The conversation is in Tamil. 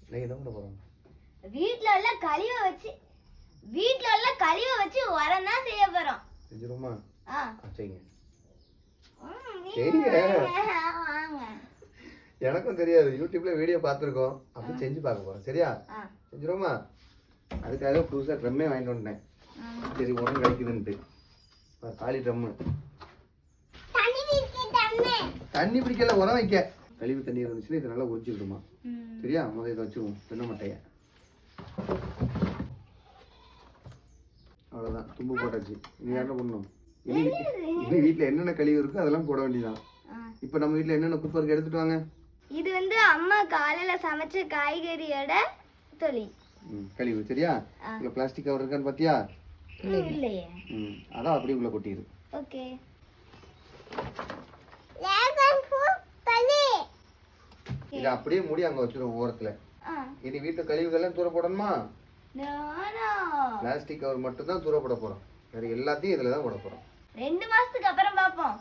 இன்னைக்கு என்ன பண்ண போறோம்? வீட்ல உள்ள கழிவை வச்சு உரம் தான் செய்ய போறோம். செஞ்சிருமா? செய்யுங்க. வாங்க. எனக்கும் தெரியாது, யூடியூப்ல வீடியோ பார்த்துருக்கோம், அப்படி செஞ்சு பார்க்க போறோம். சரியா? செஞ்சிருமா? அதுக்காக புதுசா ட்ரம்மே வாங்கிட்டு வந்தேன். சரி உரம் கிடைக்குதுன்ட்டு. காலி ட்ரம்மு. தண்ணி பிடிக்கல, உரம் வைக்க. கழிவு தண்ணி இருந்துச்சுன்னா இதை நல்லா உரிச்சுக்கிடுமா. சரியா? முதல்ல இதை வச்சுக்குவோம், தென்னை மட்டைய. அவ்வளோதான், தும்பு போட்டாச்சு. நீ என்ன பண்ணணும்? இனி வீட்டில் என்னென்ன கழிவு இருக்கோ அதெல்லாம் போட வேண்டியதான். இப்போ நம்ம வீட்டில் என்னென்ன குப்பை இருக்கு எடுத்துட்டு வாங்க. இது வந்து அம்மா காலையில சமைச்ச காய்கறியோட தொலி கழிவு. சரியா? இதில் பிளாஸ்டிக் கவர் இருக்கான்னு பார்த்தியா? இல்லையே. அதான் அப்படியே உள்ள கொட்டிடு. ஓகே. இதை அப்படியே மூடி அங்கே வச்சிருவோம் ஓரத்தில். இனி வீட்டு கழிவுகள்லாம் தூர போடணுமா? பிளாஸ்டிக் கவர் மட்டும் தான் தூர போட போகிறோம், வேறு எல்லாத்தையும் இதில் தான் போட போகிறோம். 2 மாசத்துக்கு அப்புறம் பார்ப்போம்.